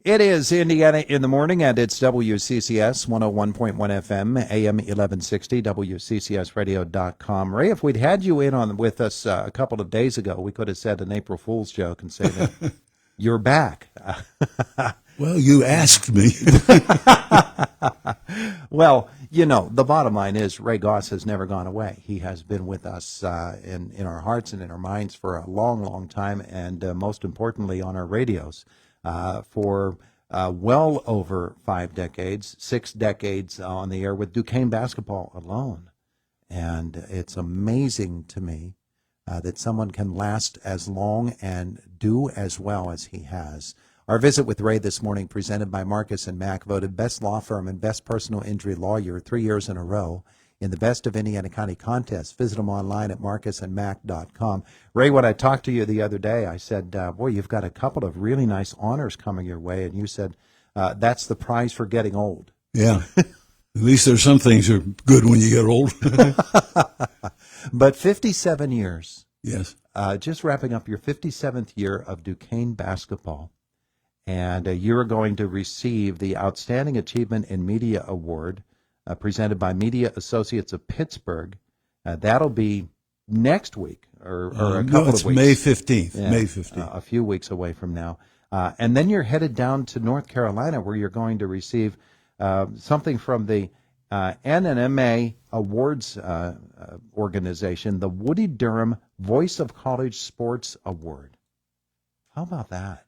It is Indiana in the Morning, and it's WCCS 101.1 FM, AM 1160, WCCSradio.com. Ray, if we'd had you in on with us a couple of days ago, we could have said an April Fool's joke and say that you're back. Well, you asked me. Well, you know, the bottom line is Ray Goss has never gone away. He has been with us in our hearts and in our minds for a long, long time, and most importantly on our radios for well over 5 decades, 6 decades on the air with Duquesne basketball alone. And it's amazing to me that someone can last as long and do as well as he has. Our visit with Ray this morning, presented by Marcus & Mack, voted best law firm and best personal injury lawyer 3 years in a row in the Best of Indiana County contest. Visit them online at marcusandmack.com. Ray, when I talked to you the other day, I said, boy, you've got a couple of really nice honors coming your way. And you said, that's the prize for getting old. Yeah. At least there's some things that are good when you get old. But 57 years. Yes. Just wrapping up your 57th year of Duquesne basketball. And you're going to receive the Outstanding Achievement in Media Award presented by Media Associates of Pittsburgh. That'll be next week or a couple of weeks. May 15th. Yeah, May 15th. A few weeks away from now. And then you're headed down to North Carolina where you're going to receive something from the NNMA Awards organization, the Woody Durham Voice of College Sports Award. How about that?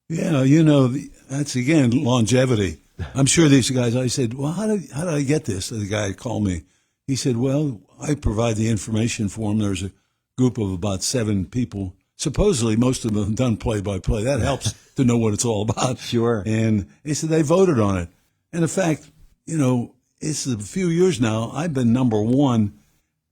Yeah, you know, that's, again, longevity. I'm sure these guys, I said, well, how did I get this? The guy called me. He said, well, I provide the information for him. There's a group of about 7 people. Supposedly, most of them have done play-by-play. That helps to know what it's all about. Sure. And he said they voted on it. And in fact, you know, it's a few years now. I've been number 1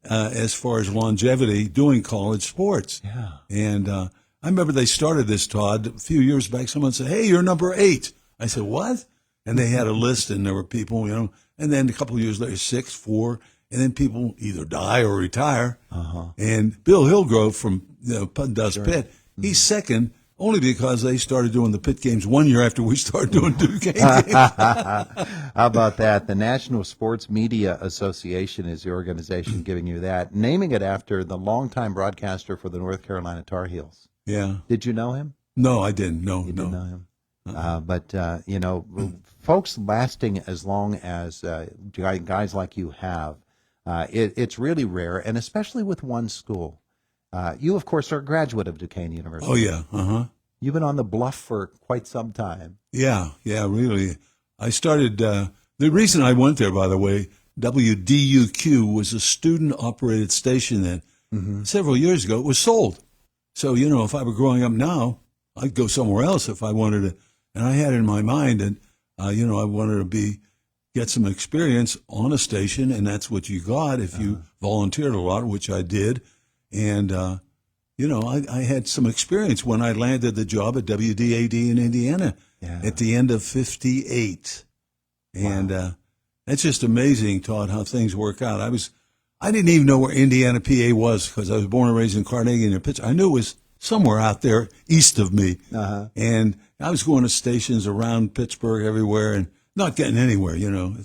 as far as longevity doing college sports. Yeah. And I remember they started this, Todd, a few years back. Someone said, hey, you're number 8. I said, what? And they had a list, and there were people, you know, and then a couple of years later, 6, 4, and then people either die or retire. And Bill Hillgrove from does Pitt, he's second only because they started doing the Pitt games 1 year after we started doing Duquesne games. How about that? The National Sports Media Association is the organization giving you that, naming it after the longtime broadcaster for the North Carolina Tar Heels. Yeah. Did you know him? No, I didn't. No, You no. didn't know him? But, you know, folks lasting as long as guys like you have, it's really rare, and especially with one school. You, of course, are a graduate of Duquesne University. Oh, yeah. You've been on the bluff for quite some time. Yeah, really. I started, the reason I went there, by the way, WDUQ was a student-operated station that several years ago it was sold. So, you know, if I were growing up now, I'd go somewhere else if I wanted to. And I had in my mind that, you know, I wanted to get some experience on a station, and that's what you got if you volunteered a lot, which I did. And, you know, I had some experience when I landed the job at WDAD in Indiana at the end of 58. And it's just amazing, Todd, how things work out. I didn't even know where Indiana, PA was because I was born and raised in Carnegie and Pittsburgh. I knew it was somewhere out there east of me. And I was going to stations around Pittsburgh everywhere and not getting anywhere, you know.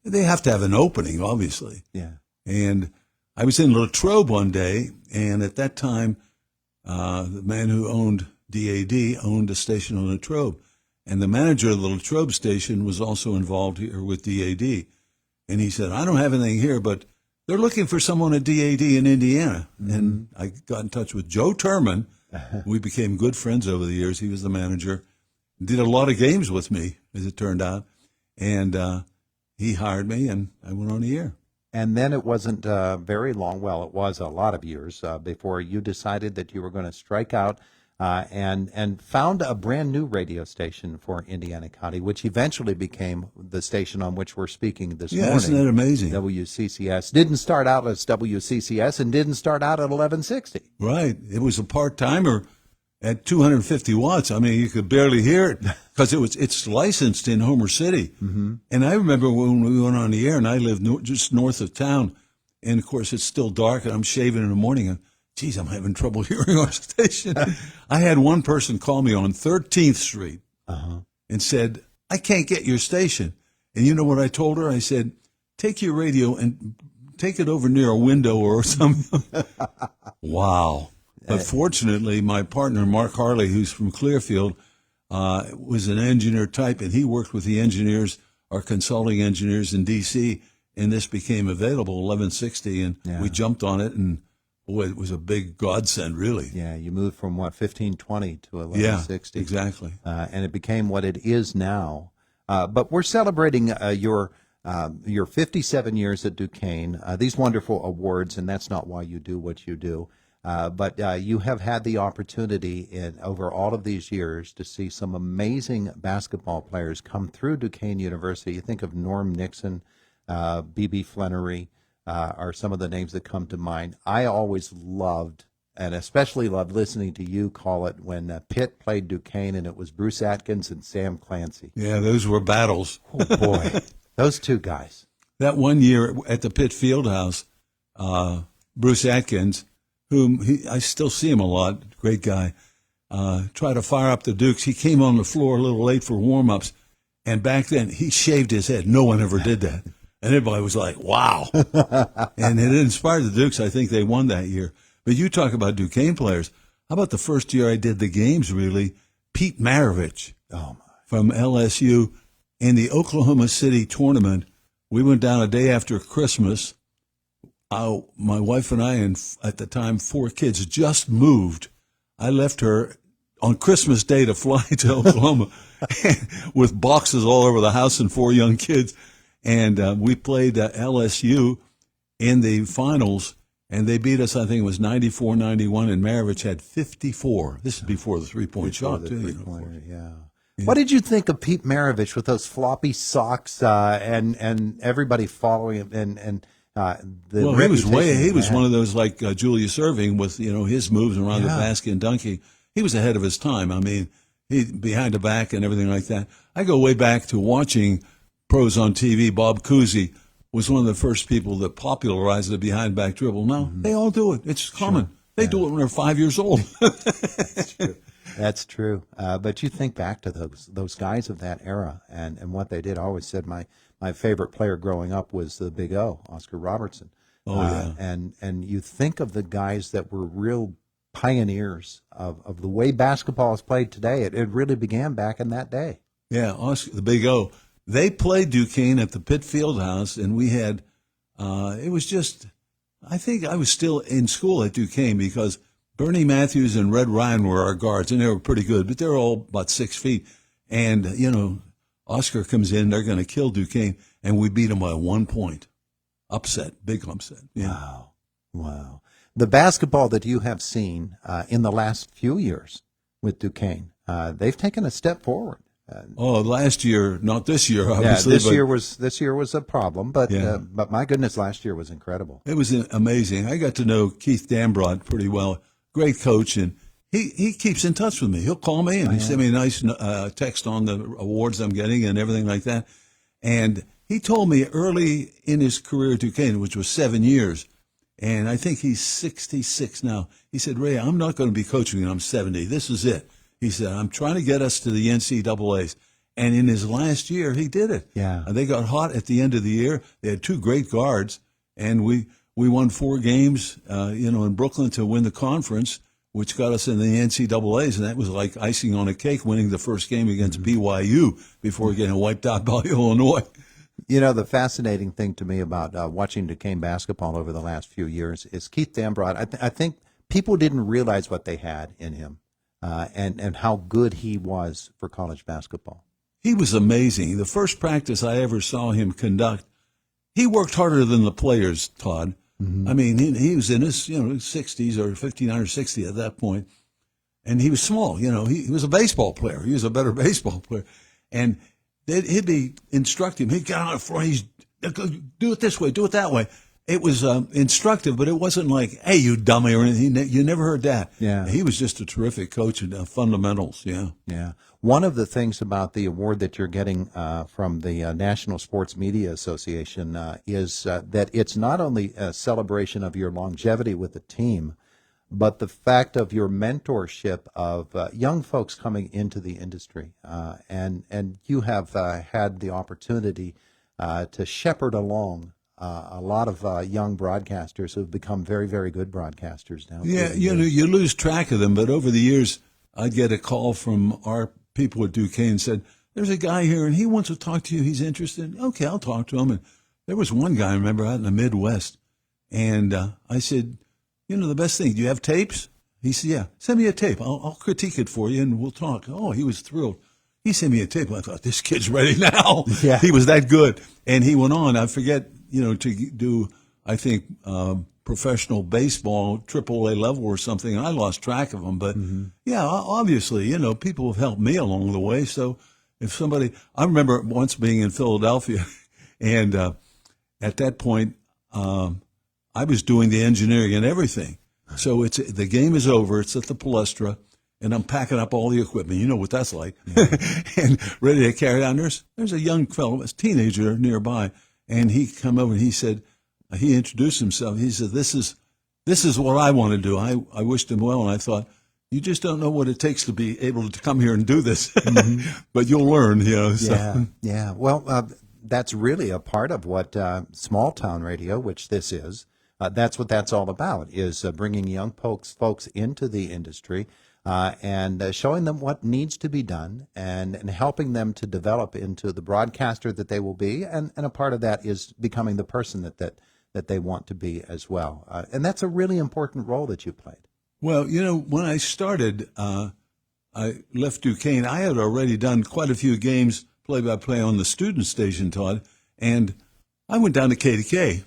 They have to have an opening, obviously. Yeah. And I was in Latrobe one day, and at that time, the man who owned DAD owned a station in Latrobe. And the manager of the Latrobe station was also involved here with DAD. And he said, I don't have anything here, but they're looking for someone at DAD in Indiana. And I got in touch with Joe Turman. We became good friends over the years. He was the manager. Did a lot of games with me, as it turned out. And he hired me, and I went on the air. And then it wasn't very long, well, it was a lot of years before you decided that you were going to strike out and found a brand new radio station for Indiana County, which eventually became the station on which we're speaking this morning. Isn't that amazing? WCCS. Didn't start out as WCCS and didn't start out at 1160. Right. It was a part-timer at 250 watts. I mean, you could barely hear it because it's licensed in Homer City. And I remember when we went on the air, and I lived just north of town, and, of course, it's still dark, and I'm shaving in the morning, and, geez, I'm having trouble hearing our station. I had one person call me on 13th Street and said, I can't get your station. And you know what I told her? I said, take your radio and take it over near a window or something. Wow. But fortunately, my partner, Mark Harley, who's from Clearfield, was an engineer type, and he worked with the engineers, our consulting engineers in D.C., and this became available, 1160, and we jumped on it, and boy, it was a big godsend, really. Yeah, you moved from, 1520 to 1160. Yeah, exactly. And it became what it is now. But we're celebrating your 57 years at Duquesne, these wonderful awards, and that's not why you do what you do. But you have had the opportunity over all of these years to see some amazing basketball players come through Duquesne University. You think of Norm Nixon, B.B. Flannery, are some of the names that come to mind. I always loved, and especially loved, listening to you call it when Pitt played Duquesne, and it was Bruce Atkins and Sam Clancy. Yeah, those were battles. Oh, boy. Those two guys. That one year at the Pitt Fieldhouse, Bruce Atkins, I still see him a lot, great guy, tried to fire up the Dukes. He came on the floor a little late for warm-ups, and back then he shaved his head. No one ever did that. And everybody was like, wow. And it inspired the Dukes. I think they won that year. But you talk about Duquesne players. How about the first year I did the games, really? Pete Maravich from LSU in the Oklahoma City tournament. We went down a day after Christmas. My wife and I, and at the time 4 kids, just moved. I left her on Christmas Day to fly to Oklahoma with boxes all over the house and 4 young kids. And we played LSU in the finals, and they beat us, I think it was 94-91, and Maravich had 54. This is before the three-point shot, too. Yeah. What did you think of Pete Maravich with those floppy socks and everybody following him? He was one of those like Julius Erving with his moves around the basket and dunking. He was ahead of his time. I mean, he behind the back and everything like that. I go way back to watching pros on TV. Bob Cousy was one of the first people that popularized the behind back dribble. Now they all do it. It's common. Sure. They do it when they're 5 years old. That's true. That's true. But you think back to those guys of that era and what they did. I always said my favorite player growing up was the Big O, Oscar Robertson. And you think of the guys that were real pioneers of the way basketball is played today. It really began back in that day. Yeah, Oscar, the Big O. They played Duquesne at the Pitt Fieldhouse, and we had, it was just, I think I was still in school at Duquesne because Bernie Matthews and Red Ryan were our guards, and they were pretty good, but they were all about 6 feet. And, Oscar comes in, they're going to kill Duquesne, and we beat them by 1 point. Upset, big upset. Yeah. Wow. The basketball that you have seen in the last few years with Duquesne, they've taken a step forward. Last year, not this year, obviously. Yeah, this year was a problem, but my goodness, last year was incredible. It was amazing. I got to know Keith Dambrod pretty well, great coach, and he keeps in touch with me. He'll call me and he sent me a nice text on the awards I'm getting and everything like that. And he told me early in his career at Duquesne, which was 7 years, and I think he's 66 now. He said, Ray, I'm not going to be coaching when I'm 70. This is it. He said, I'm trying to get us to the NCAAs. And in his last year, he did it. Yeah. They got hot at the end of the year. They had 2 great guards, and we won 4 games, in Brooklyn to win the conference, which got us in the NCAAs, and that was like icing on a cake, winning the first game against BYU before getting wiped out by Illinois. The fascinating thing to me about watching Duquesne basketball over the last few years is Keith Dambrod. I think people didn't realize what they had in him. And how good he was for college basketball. He was amazing. The first practice I ever saw him conduct, he worked harder than the players, Todd. Mm-hmm. I mean, he was in his 60s or 59 or 60 at that point, and he was small. He was a baseball player. He was a better baseball player, and he'd be instructing him. He'd get on the floor. He's do it this way, do it that way. It was instructive, but it wasn't like, hey, you dummy, or anything. You never heard that. Yeah. He was just a terrific coach in fundamentals, yeah. Yeah. One of the things about the award that you're getting from the National Sports Media Association is that it's not only a celebration of your longevity with the team, but the fact of your mentorship of young folks coming into the industry, and you have had the opportunity to shepherd along a lot of young broadcasters who have become very, very good broadcasters now. Yeah, you lose track of them, but over the years, I'd get a call from our people at Duquesne and said, "There's a guy here, and he wants to talk to you. He's interested." Okay, I'll talk to him. And there was one guy, I remember, out in the Midwest, and I said, "The best thing, do you have tapes?" He said, "Yeah, send me a tape. I'll critique it for you, and we'll talk." Oh, he was thrilled. He sent me a tape. I thought, this kid's ready now. Yeah. He was that good. And he went on, I forget, to do, I think, professional baseball, AAA level or something. I lost track of him. But, yeah, obviously, people have helped me along the way. So if somebody, I remember once being in Philadelphia, and at that point, I was doing the engineering and everything. So the game is over. It's at the Palestra. And I'm packing up all the equipment. You know what that's like. And ready to carry on. There's a young fellow, a teenager nearby, and he come over and he said, he introduced himself. He said, this is what I want to do. I wished him well, and I thought, you just don't know what it takes to be able to come here and do this. But you'll learn, So. Yeah. Well, that's really a part of what small town radio, which this is, that's what that's all about, is bringing young folks into the industry. And showing them what needs to be done and helping them to develop into the broadcaster that they will be. And a part of that is becoming the person that they want to be as well. And that's a really important role that you played. Well, when I started, I left Duquesne. I had already done quite a few games play-by-play on the student station, Todd, and I went down to KDK.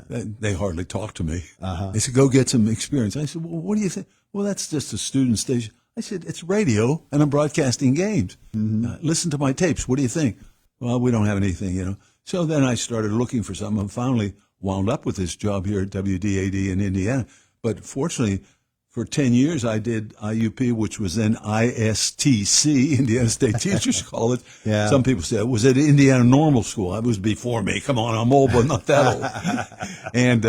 They hardly talked to me. They said, "Go get some experience." I said, "Well, what do you think?" "Well, that's just a student station." I said, "It's radio, and I'm broadcasting games. Listen to my tapes. What do you think?" "Well, we don't have anything, So then I started looking for something and finally wound up with this job here at WDAD in Indiana. But fortunately, for 10 years, I did IUP, which was then ISTC, Indiana State Teachers College. Yeah. Some people say it was at Indiana Normal School. It was before me. Come on, I'm old, but not that old. And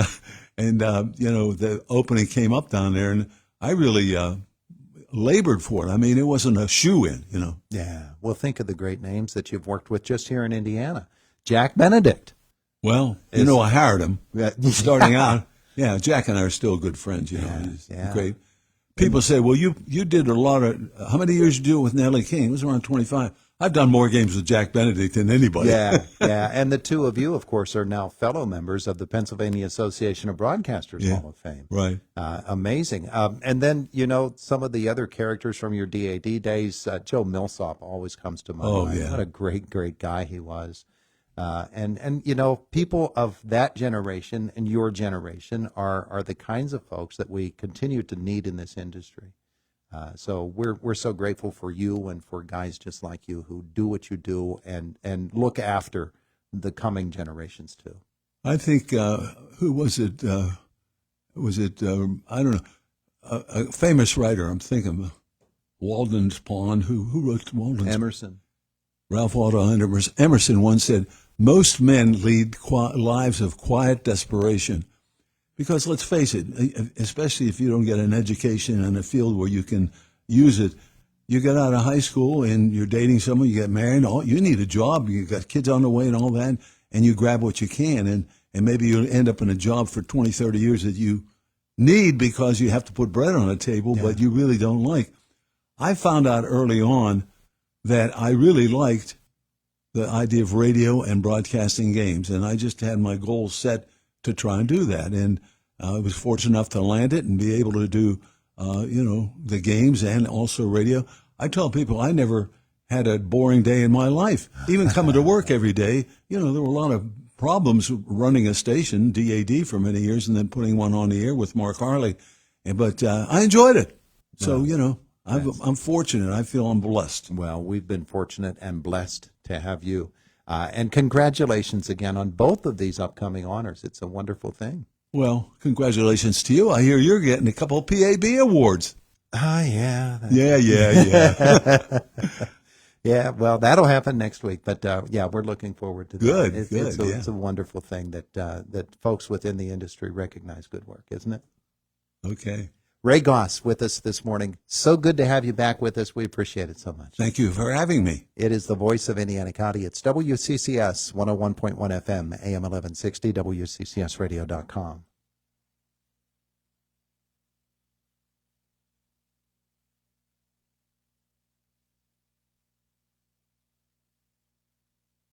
the opening came up down there, and I really labored for it. I mean, it wasn't a shoe-in, Yeah. Well, think of the great names that you've worked with just here in Indiana. Jack Benedict. Well, I hired him starting out. Yeah, Jack and I are still good friends, He's great. People say, well, you did a lot of, how many years did you do it with Nellie King? It was around 25. I've done more games with Jack Benedict than anybody. Yeah. And the two of you, of course, are now fellow members of the Pennsylvania Association of Broadcasters Hall of Fame. Right. Amazing. And then, some of the other characters from your DAD days, Joe Millsop always comes to mind. Oh, yeah. What a great, great guy he was. And people of that generation and your generation are the kinds of folks that we continue to need in this industry. So we're so grateful for you and for guys just like you who do what you do and look after the coming generations too. I think who was it? I don't know. A famous writer. I'm thinking Walden's Pond. Who wrote Walden's? Emerson. Ralph Waldo Emerson once said, "Most men lead lives of quiet desperation." Because let's face it, especially if you don't get an education in a field where you can use it, you get out of high school and you're dating someone, you get married, you need a job, you got kids on the way and all that, and you grab what you can, and maybe you'll end up in a job for 20, 30 years that you need because you have to put bread on the table, but you really don't like. I found out early on that I really liked the idea of radio and broadcasting games, and I just had my goals set to try and do that. And I was fortunate enough to land it and be able to do, the games and also radio. I tell people I never had a boring day in my life. Even coming to work every day, there were a lot of problems running a station, DAD for many years, and then putting one on the air with Mark Harley. But I enjoyed it. So, I'm fortunate. I feel I'm blessed. Well, we've been fortunate and blessed to have you. And congratulations again on both of these upcoming honors. It's a wonderful thing. Well, congratulations to you. I hear you're getting a couple of PAB awards. Yeah. Yeah. Yeah, well, that'll happen next week. But, we're looking forward to that. Good. It's a wonderful thing that folks within the industry recognize good work, isn't it? Okay. Ray Goss with us this morning. So good to have you back with us. We appreciate it so much. Thank you for having me. It is the voice of Indiana County. It's WCCS 101.1 FM, AM 1160, WCCSradio.com.